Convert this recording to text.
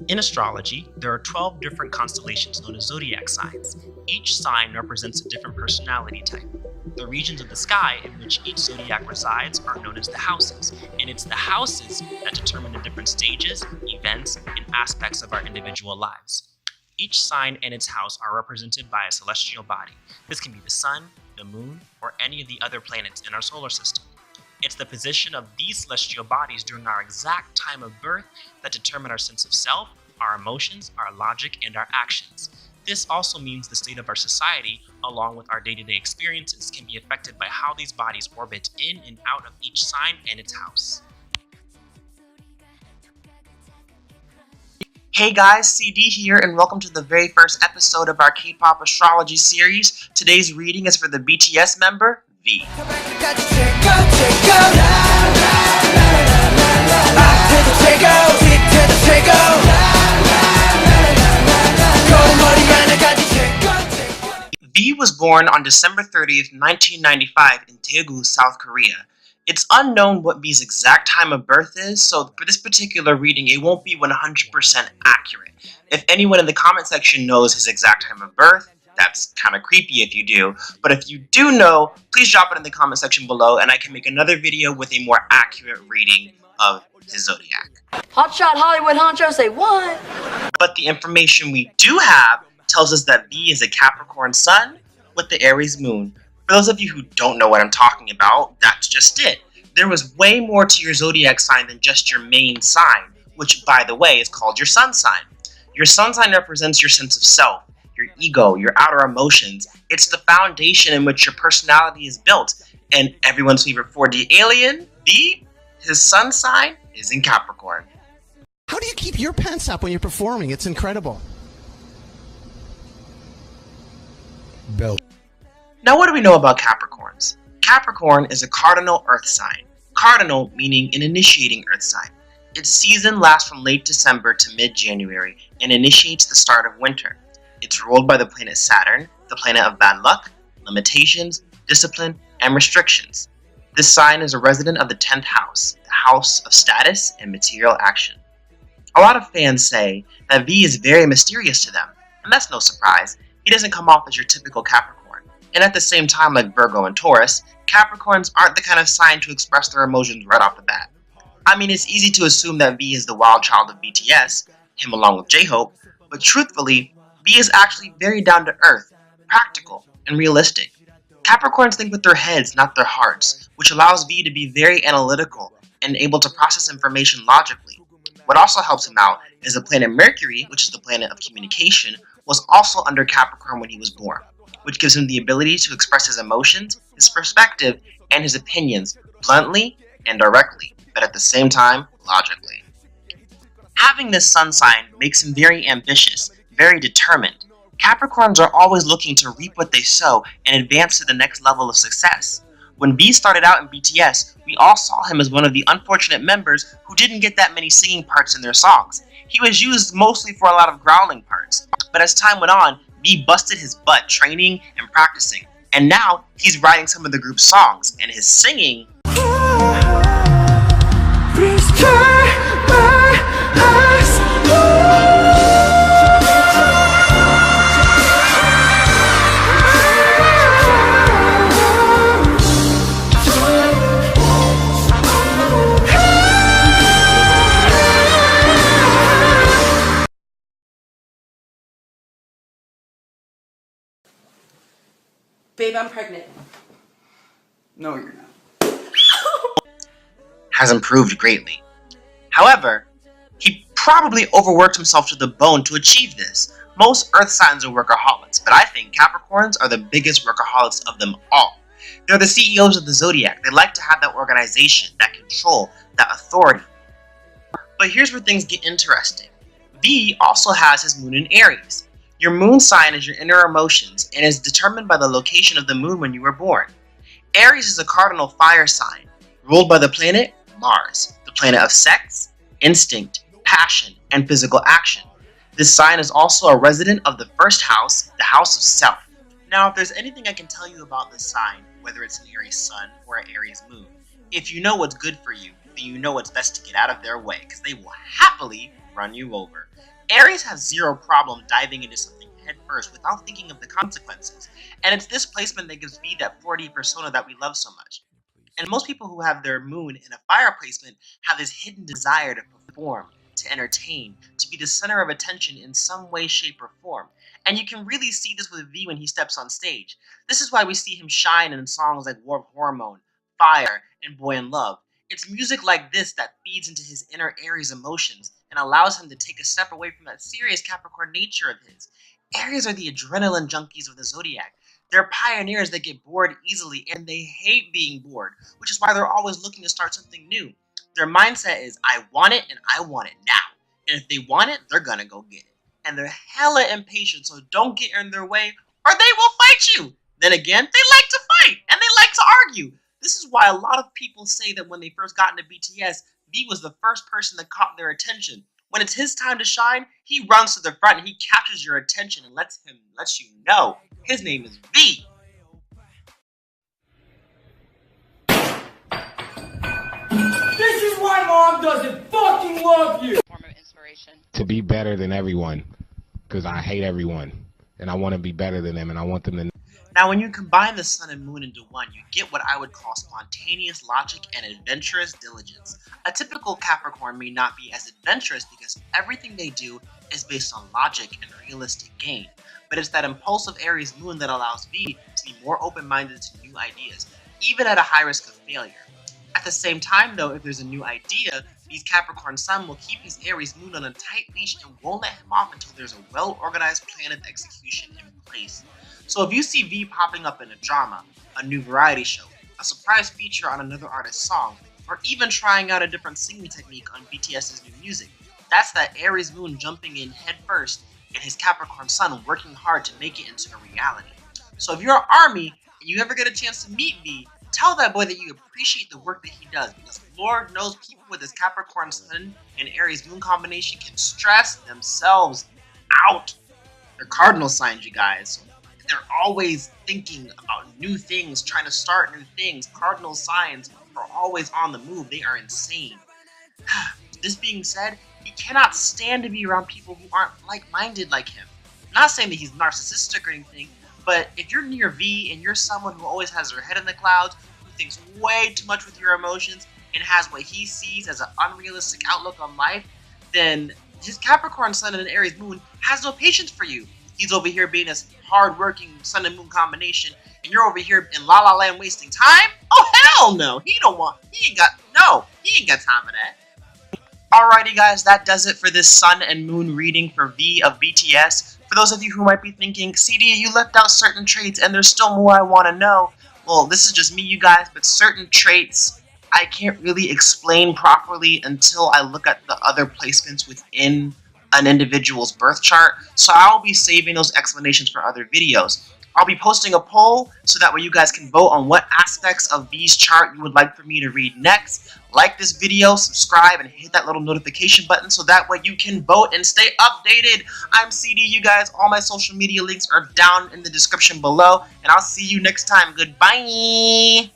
In astrology, there are 12 different constellations known as zodiac signs. Each sign represents a different personality type. The regions of the sky in which each zodiac resides are known as the houses, and it's the houses that determine the different stages, events, and aspects of our individual lives. Each sign and its house are represented by a celestial body. This can be the sun, the moon, or any of the other planets in our solar system. It's the position of these celestial bodies during our exact time of birth that determine our sense of self, our emotions, our logic, and our actions. This also means the state of our society, along with our day-to-day experiences, can be affected by how these bodies orbit in and out of each sign and its house. Hey guys, CD here, and welcome to the very first episode of our K-pop astrology series. Today's reading is for the BTS member, V. V was born on December 30th, 1995 in Daegu, South Korea. It's unknown what V's exact time of birth is, so for this particular reading, it won't be 100% accurate. If anyone in the comment section knows his exact time of birth, that's kind of creepy if you do, but if you do know, please drop it in the comment section below and I can make another video with a more accurate reading of his zodiac. Hotshot Hollywood honcho, say what? But the information we do have tells us that V is a Capricorn sun with the Aries moon. For those of you who don't know what I'm talking about, that's just it. There was way more to your zodiac sign than just your main sign, which, by the way, is called your sun sign. Your sun sign represents your sense of self, your ego, your outer emotions. It's the foundation in which your personality is built. And everyone's favorite 4D alien, V, his sun sign is in Capricorn. How do you keep your pants up when you're performing? It's incredible. Belt. Now what do we know about Capricorns? Capricorn is a cardinal earth sign. Cardinal meaning an initiating earth sign. Its season lasts from late December to mid-January and initiates the start of winter. It's ruled by the planet Saturn, the planet of bad luck, limitations, discipline, and restrictions. This sign is a resident of the 10th house, the house of status and material action. A lot of fans say that V is very mysterious to them, and that's no surprise. He doesn't come off as your typical Capricorn. And at the same time, like Virgo and Taurus, Capricorns aren't the kind of sign to express their emotions right off the bat. I mean, it's easy to assume that V is the wild child of BTS, him along with J-Hope, but truthfully, V is actually very down to earth, practical, and realistic. Capricorns think with their heads, not their hearts, which allows V to be very analytical and able to process information logically. What also helps him out is the planet Mercury, which is the planet of communication, was also under Capricorn when he was born, which gives him the ability to express his emotions, his perspective, and his opinions bluntly and directly, but at the same time, logically. Having this sun sign makes him very ambitious, very determined. Capricorns are always looking to reap what they sow and advance to the next level of success. When V started out in BTS, we all saw him as one of the unfortunate members who didn't get that many singing parts in their songs. He was used mostly for a lot of growling parts. But as time went on, V busted his butt training and practicing. And now, he's writing some of the group's songs, and his singing Babe, I'm pregnant. No, you're not. has improved greatly. However, he probably overworked himself to the bone to achieve this. Most earth signs are workaholics, but I think Capricorns are the biggest workaholics of them all. They're the CEOs of the Zodiac. They like to have that organization, that control, that authority. But here's where things get interesting. V also has his moon in Aries. Your moon sign is your inner emotions and is determined by the location of the moon when you were born. Aries is a cardinal fire sign, ruled by the planet Mars, the planet of sex, instinct, passion, and physical action. This sign is also a resident of the first house, the house of self. Now, if there's anything I can tell you about this sign, whether it's an Aries sun or an Aries moon, if you know what's good for you, then you know what's best to get out of their way, because they will happily run you over. Aries has zero problem diving into something head first without thinking of the consequences, and it's this placement that gives V that 4D persona that we love so much. And most people who have their moon in a fire placement have this hidden desire to perform, to entertain, to be the center of attention in some way, shape, or form. And you can really see this with V when he steps on stage. This is why we see him shine in songs like War Hormone, Fire, and Boy in Love. It's music like this that feeds into his inner Aries emotions and allows him to take a step away from that serious Capricorn nature of his. Aries are the adrenaline junkies of the Zodiac. They're pioneers that get bored easily and they hate being bored, which is why they're always looking to start something new. Their mindset is, I want it and I want it now. And if they want it, they're gonna go get it. And they're hella impatient, so don't get in their way or they will fight you. Then again, they like to fight and they like to argue. This is why a lot of people say that when they first got into BTS, V was the first person that caught their attention. When it's his time to shine, he runs to the front and he captures your attention and lets you know his name is V. This is why mom doesn't fucking love you. Form of inspiration. To be better than everyone, because I hate everyone, and I want to be better than them, and I want them to. Now, when you combine the sun and moon into one, you get what I would call spontaneous logic and adventurous diligence. A typical Capricorn may not be as adventurous because everything they do is based on logic and realistic gain. But it's that impulsive Aries moon that allows V to be more open-minded to new ideas, even at a high risk of failure. At the same time, though, if there's a new idea, V's Capricorn sun will keep his Aries moon on a tight leash and won't let him off until there's a well-organized plan of execution in place. So if you see V popping up in a drama, a new variety show, a surprise feature on another artist's song, or even trying out a different singing technique on BTS's new music, that's that Aries moon jumping in head first and his Capricorn sun working hard to make it into a reality. So if you're an army and you ever get a chance to meet V, tell that boy that you appreciate the work that he does, because Lord knows people with this Capricorn sun and Aries moon combination can stress themselves out. They're cardinal signs, you guys. So they're always thinking about new things, trying to start new things. Cardinal signs are always on the move. They are insane. This being said, he cannot stand to be around people who aren't like-minded like him. I'm not saying that he's narcissistic or anything, but if you're near V and you're someone who always has their head in the clouds, who thinks way too much with your emotions, and has what he sees as an unrealistic outlook on life, then his Capricorn sun and Aries moon has no patience for you. He's over here being this hard-working sun and moon combination, and you're over here in La La Land wasting time? Oh, hell no! He ain't got time for that. Alrighty guys, that does it for this sun and moon reading for V of BTS. For those of you who might be thinking, CD, you left out certain traits and there's still more I want to know. Well, this is just me, you guys, but certain traits I can't really explain properly until I look at the other placements within an individual's birth chart, so I'll be saving those explanations for other videos. I'll be posting a poll so that way you guys can vote on what aspects of V's chart you would like for me to read next. Like this video, subscribe, and hit that little notification button so that way you can vote and stay updated. I'm CD, you guys. All my social media links are down in the description below, and I'll see you next time. Goodbye!